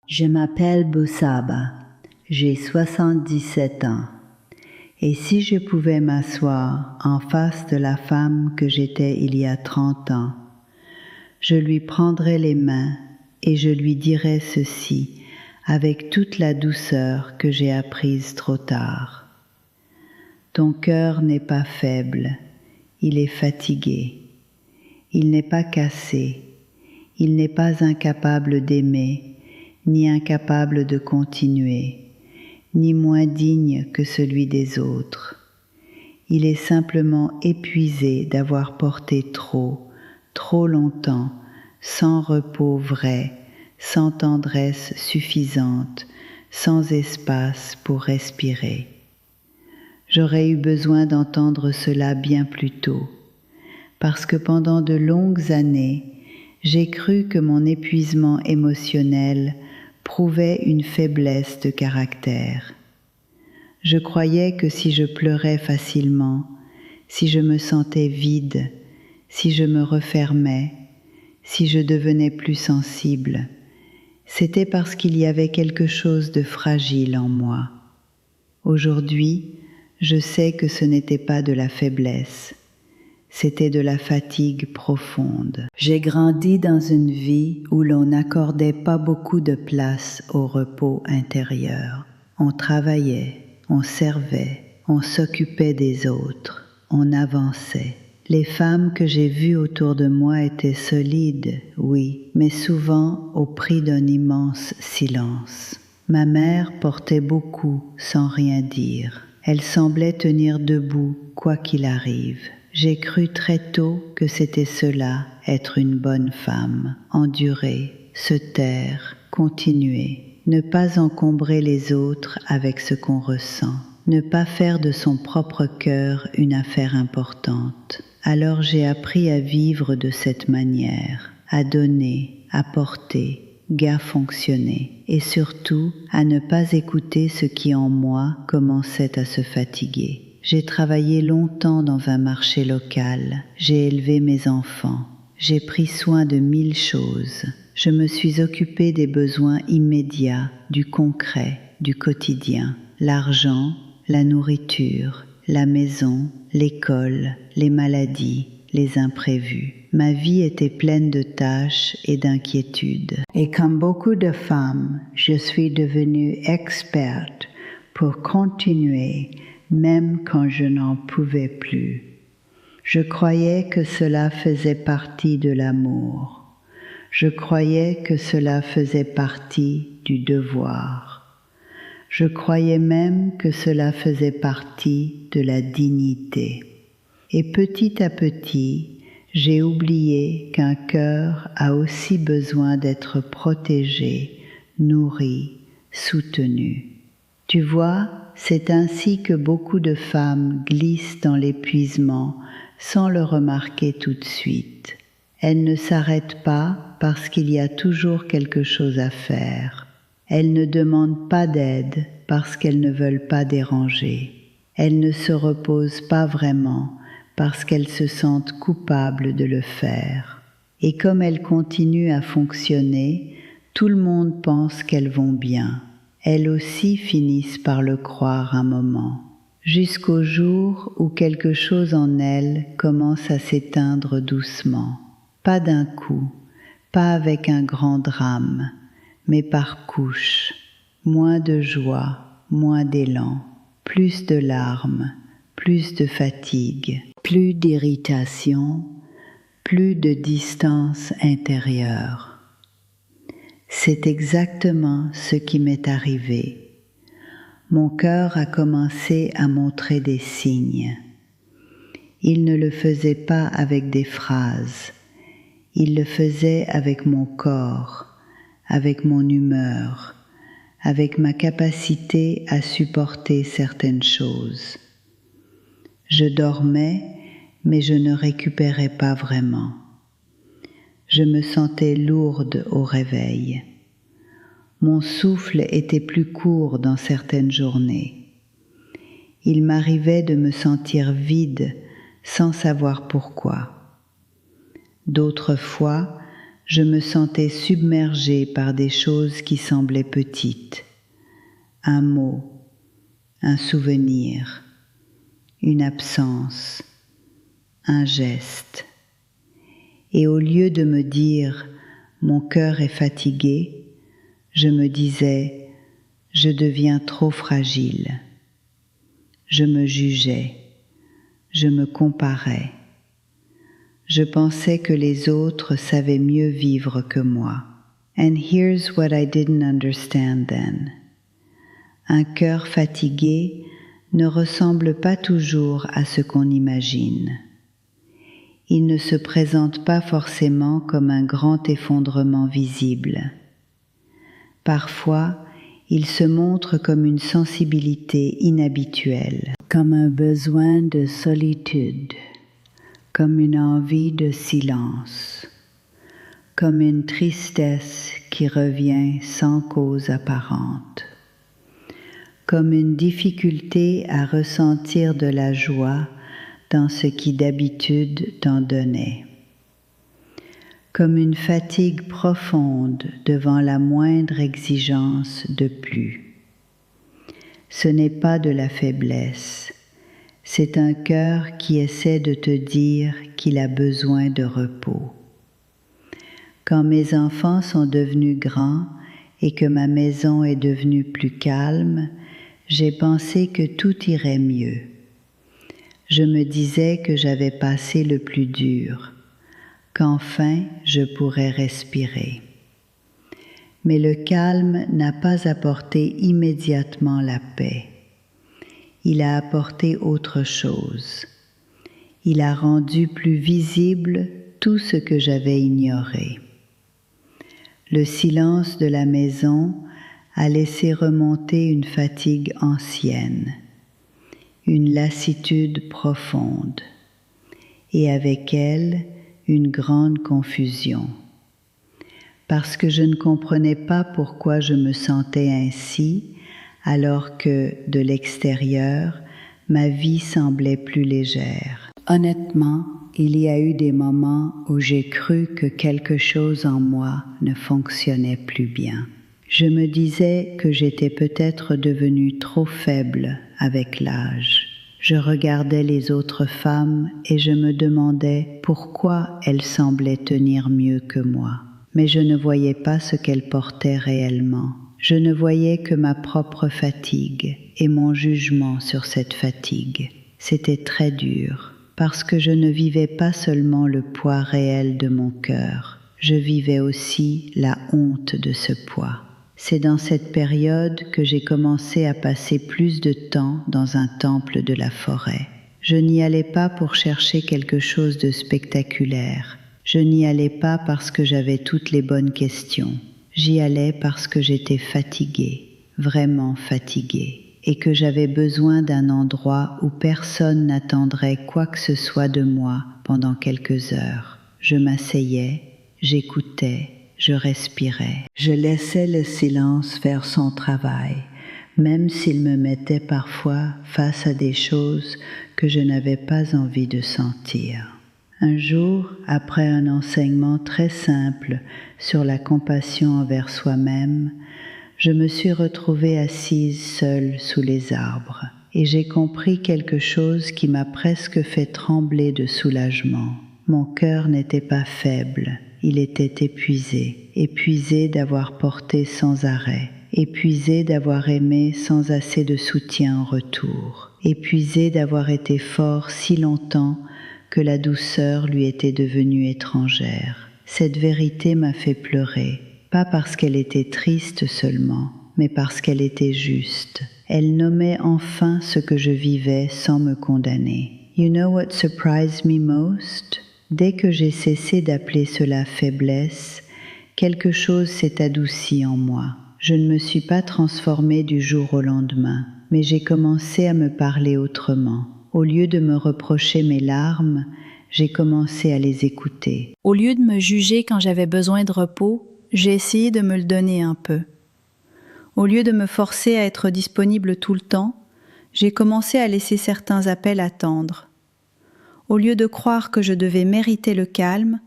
Je m'appelle Boussaba, j'ai 77 ans, et si je pouvais m'asseoir en face de la femme que j'étais il y a 30 ans, je lui prendrais les mains et je lui dirais ceci avec toute la douceur que j'ai apprise trop tard. Ton cœur n'est pas faible, il est fatigué, il n'est pas cassé, il n'est pas incapable d'aimer, ni incapable de continuer, ni moins digne que celui des autres. Il est simplement épuisé d'avoir porté trop longtemps, sans repos vrai, sans tendresse suffisante, sans espace pour respirer. J'aurais eu besoin d'entendre cela bien plus tôt, parce que pendant de longues années, j'ai cru que mon épuisement émotionnel prouvait une faiblesse de caractère. Je croyais que si je pleurais facilement, si je me sentais vide, si je me refermais, si je devenais plus sensible, c'était parce qu'il y avait quelque chose de fragile en moi. Aujourd'hui, je sais que ce n'était pas de la faiblesse, c'était de la fatigue profonde. J'ai grandi dans une vie où l'on n'accordait pas beaucoup de place au repos intérieur. On travaillait, on servait, on s'occupait des autres, on avançait. Les femmes que j'ai vues autour de moi étaient solides, oui, mais souvent au prix d'un immense silence. Ma mère portait beaucoup sans rien dire. Elle semblait tenir debout quoi qu'il arrive. J'ai cru très tôt que c'était cela, être une bonne femme, endurer, se taire, continuer, ne pas encombrer les autres avec ce qu'on ressent, ne pas faire de son propre cœur une affaire importante. Alors j'ai appris à vivre de cette manière, à donner, à porter, à fonctionner, et surtout à ne pas écouter ce qui en moi commençait à se fatiguer. J'ai travaillé longtemps dans un marché local, j'ai élevé mes enfants, j'ai pris soin de 1000 choses. Je me suis occupée des besoins immédiats, du concret, du quotidien, l'argent, la nourriture, la maison, l'école, les maladies, les imprévus. Ma vie était pleine de tâches et d'inquiétudes. Et comme beaucoup de femmes, je suis devenue experte pour continuer même quand je n'en pouvais plus. Je croyais que cela faisait partie de l'amour. Je croyais que cela faisait partie du devoir. Je croyais même que cela faisait partie de la dignité. Et petit à petit, j'ai oublié qu'un cœur a aussi besoin d'être protégé, nourri, soutenu. Tu vois, c'est ainsi que beaucoup de femmes glissent dans l'épuisement sans le remarquer tout de suite. Elles ne s'arrêtent pas parce qu'il y a toujours quelque chose à faire. Elles ne demandent pas d'aide parce qu'elles ne veulent pas déranger. Elles ne se reposent pas vraiment parce qu'elles se sentent coupables de le faire. Et comme elles continuent à fonctionner, tout le monde pense qu'elles vont bien. Elles aussi finissent par le croire un moment, jusqu'au jour où quelque chose en elles commence à s'éteindre doucement. Pas d'un coup, pas avec un grand drame, mais par couches. Moins de joie, moins d'élan, plus de larmes, plus de fatigue, plus d'irritation, plus de distance intérieure. C'est exactement ce qui m'est arrivé. Mon cœur a commencé à montrer des signes. Il ne le faisait pas avec des phrases, il le faisait avec mon corps, avec mon humeur, avec ma capacité à supporter certaines choses. Je dormais, mais je ne récupérais pas vraiment. Je me sentais lourde au réveil. Mon souffle était plus court dans certaines journées. Il m'arrivait de me sentir vide sans savoir pourquoi. D'autres fois, Je me sentais submergée par des choses qui semblaient petites. Un mot, un souvenir, une absence, un geste. Et au lieu de me dire « mon cœur est fatigué », je me disais « je deviens trop fragile ». Je me jugeais, je me comparais. Je pensais que les autres savaient mieux vivre que moi. And here's what I didn't understand then. Un cœur fatigué ne ressemble pas toujours à ce qu'on imagine. Il ne se présente pas forcément comme un grand effondrement visible. Parfois, il se montre comme une sensibilité inhabituelle, comme un besoin de solitude, comme une envie de silence, comme une tristesse qui revient sans cause apparente, comme une difficulté à ressentir de la joie dans ce qui d'habitude t'en donnait, comme une fatigue profonde devant la moindre exigence de plus. Ce n'est pas de la faiblesse, c'est un cœur qui essaie de te dire qu'il a besoin de repos. Quand mes enfants sont devenus grands et que ma maison est devenue plus calme, j'ai pensé que tout irait mieux. Je me disais que j'avais passé le plus dur, qu'enfin je pourrais respirer. Mais le calme n'a pas apporté immédiatement la paix. Il a apporté autre chose. Il a rendu plus visible tout ce que j'avais ignoré. Le silence de la maison a laissé remonter une fatigue ancienne, une lassitude profonde, et avec elle, une grande confusion. Parce que je ne comprenais pas pourquoi je me sentais ainsi, alors que, de l'extérieur, ma vie semblait plus légère. Honnêtement, il y a eu des moments où j'ai cru que quelque chose en moi ne fonctionnait plus bien. Je me disais que j'étais peut-être devenue trop faible avec l'âge. Je regardais les autres femmes et je me demandais pourquoi elles semblaient tenir mieux que moi. Mais je ne voyais pas ce qu'elles portaient réellement. Je ne voyais que ma propre fatigue et mon jugement sur cette fatigue. C'était très dur, parce que je ne vivais pas seulement le poids réel de mon cœur, je vivais aussi la honte de ce poids. C'est dans cette période que j'ai commencé à passer plus de temps dans un temple de la forêt. Je n'y allais pas pour chercher quelque chose de spectaculaire. Je n'y allais pas parce que j'avais toutes les bonnes questions. J'y allais parce que j'étais fatiguée, vraiment fatiguée, et que j'avais besoin d'un endroit où personne n'attendrait quoi que ce soit de moi pendant quelques heures. Je m'asseyais, j'écoutais, je respirais. Je laissais le silence faire son travail, même s'il me mettait parfois face à des choses que je n'avais pas envie de sentir. Un jour, après un enseignement très simple sur la compassion envers soi-même, je me suis retrouvée assise seule sous les arbres et j'ai compris quelque chose qui m'a presque fait trembler de soulagement. Mon cœur n'était pas faible, il était épuisé, épuisé d'avoir porté sans arrêt, épuisé d'avoir aimé sans assez de soutien en retour, épuisé d'avoir été fort si longtemps que la douceur lui était devenue étrangère. Cette vérité m'a fait pleurer, pas parce qu'elle était triste seulement, mais parce qu'elle était juste. Elle nommait enfin ce que je vivais sans me condamner. You know what surprised me most? Dès que j'ai cessé d'appeler cela faiblesse, quelque chose s'est adouci en moi. Je ne me suis pas transformée du jour au lendemain, mais j'ai commencé à me parler autrement. Au lieu de me reprocher mes larmes, j'ai commencé à les écouter. Au lieu de me juger quand j'avais besoin de repos, j'ai essayé de me le donner un peu. Au lieu de me forcer à être disponible tout le temps, j'ai commencé à laisser certains appels attendre. Au lieu de croire que je devais mériter le calme,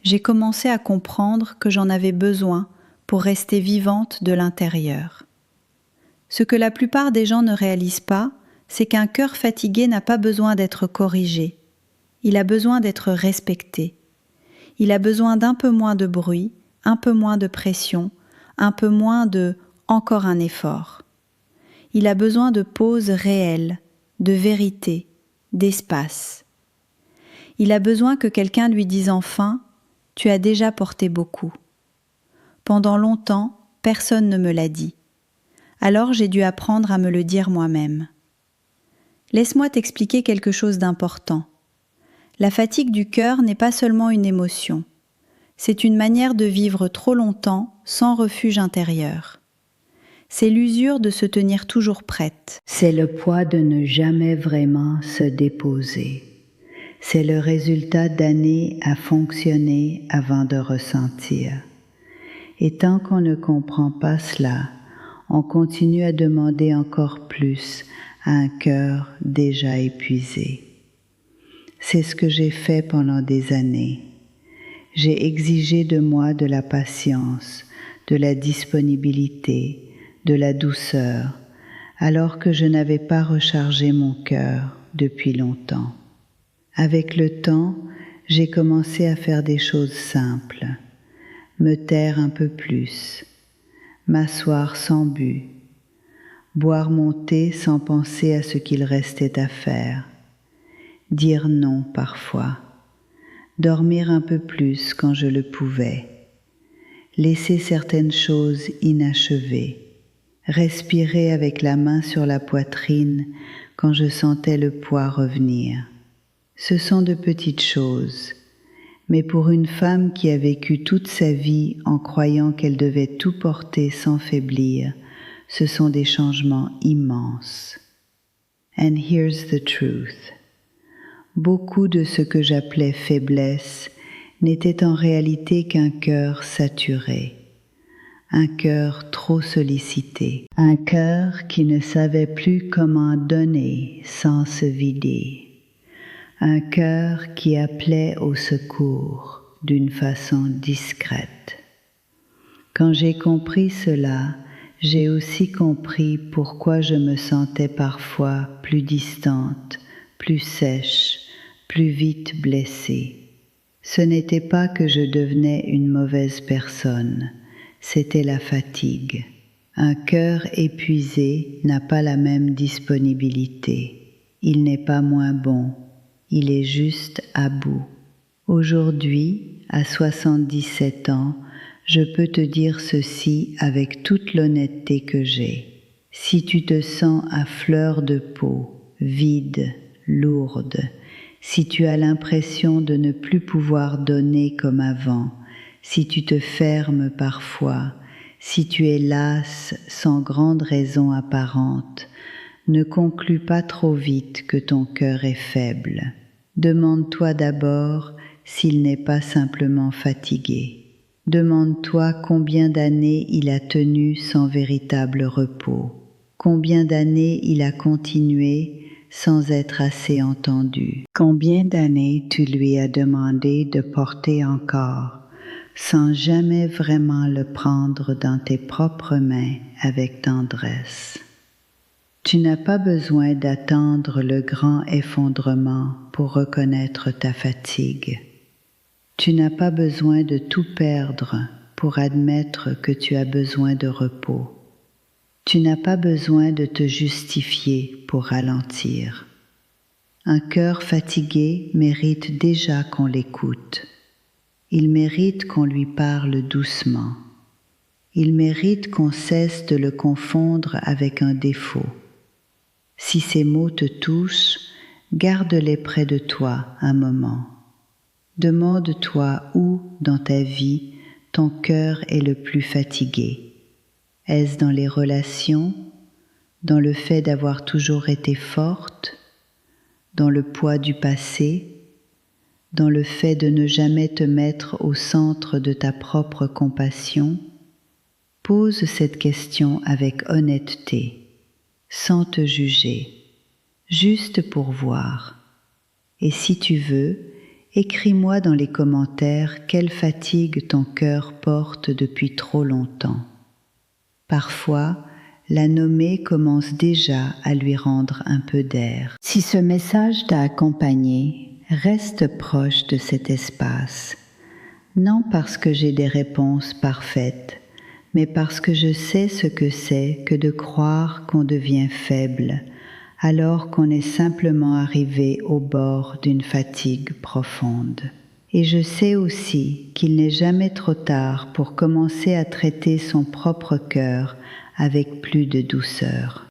j'ai commencé à comprendre que j'en avais besoin pour rester vivante de l'intérieur. Ce que la plupart des gens ne réalisent pas, c'est qu'un cœur fatigué n'a pas besoin d'être corrigé. Il a besoin d'être respecté. Il a besoin d'un peu moins de bruit, un peu moins de pression, un peu moins de « encore un effort ». Il a besoin de pauses réelles, de vérité, d'espace. Il a besoin que quelqu'un lui dise enfin « tu as déjà porté beaucoup ». Pendant longtemps, personne ne me l'a dit. Alors j'ai dû apprendre à me le dire moi-même. Laisse-moi t'expliquer quelque chose d'important. La fatigue du cœur n'est pas seulement une émotion. C'est une manière de vivre trop longtemps sans refuge intérieur. C'est l'usure de se tenir toujours prête. C'est le poids de ne jamais vraiment se déposer. C'est le résultat d'années à fonctionner avant de ressentir. Et tant qu'on ne comprend pas cela, on continue à demander encore plus à un cœur déjà épuisé. C'est ce que j'ai fait pendant des années. J'ai exigé de moi de la patience, de la disponibilité, de la douceur, alors que je n'avais pas rechargé mon cœur depuis longtemps. Avec le temps, j'ai commencé à faire des choses simples, me taire un peu plus, m'asseoir sans but, boire mon thé sans penser à ce qu'il restait à faire, dire non parfois, dormir un peu plus quand je le pouvais, laisser certaines choses inachevées, respirer avec la main sur la poitrine quand je sentais le poids revenir. Ce sont de petites choses, mais pour une femme qui a vécu toute sa vie en croyant qu'elle devait tout porter sans faiblir, ce sont des changements immenses. And here's the truth. Beaucoup de ce que j'appelais faiblesse n'était en réalité qu'un cœur saturé, un cœur trop sollicité, un cœur qui ne savait plus comment donner sans se vider, un cœur qui appelait au secours d'une façon discrète. Quand j'ai compris cela, j'ai aussi compris pourquoi je me sentais parfois plus distante, plus sèche, plus vite blessée. Ce n'était pas que je devenais une mauvaise personne, c'était la fatigue. Un cœur épuisé n'a pas la même disponibilité. Il n'est pas moins bon, il est juste à bout. Aujourd'hui, à 77 ans, je peux te dire ceci avec toute l'honnêteté que j'ai. Si tu te sens à fleur de peau, vide, lourde, si tu as l'impression de ne plus pouvoir donner comme avant, si tu te fermes parfois, si tu es lasse sans grande raison apparente, ne conclus pas trop vite que ton cœur est faible. Demande-toi d'abord s'il n'est pas simplement fatigué. Demande-toi combien d'années il a tenu sans véritable repos, combien d'années il a continué sans être assez entendu, combien d'années tu lui as demandé de porter encore, sans jamais vraiment le prendre dans tes propres mains avec tendresse. Tu n'as pas besoin d'attendre le grand effondrement pour reconnaître ta fatigue. Tu n'as pas besoin de tout perdre pour admettre que tu as besoin de repos. Tu n'as pas besoin de te justifier pour ralentir. Un cœur fatigué mérite déjà qu'on l'écoute. Il mérite qu'on lui parle doucement. Il mérite qu'on cesse de le confondre avec un défaut. Si ces mots te touchent, garde-les près de toi un moment. Demande-toi où, dans ta vie, ton cœur est le plus fatigué. Est-ce dans les relations, dans le fait d'avoir toujours été forte, dans le poids du passé, dans le fait de ne jamais te mettre au centre de ta propre compassion? Pose cette question avec honnêteté, sans te juger, juste pour voir. Et si tu veux, Écris-moi dans les commentaires quelle fatigue ton cœur porte depuis trop longtemps. Parfois, la nommée commence déjà à lui rendre un peu d'air. Si ce message t'a accompagné, reste proche de cet espace. Non parce que j'ai des réponses parfaites, mais parce que je sais ce que c'est que de croire qu'on devient faible, alors qu'on est simplement arrivé au bord d'une fatigue profonde. Et je sais aussi qu'il n'est jamais trop tard pour commencer à traiter son propre cœur avec plus de douceur.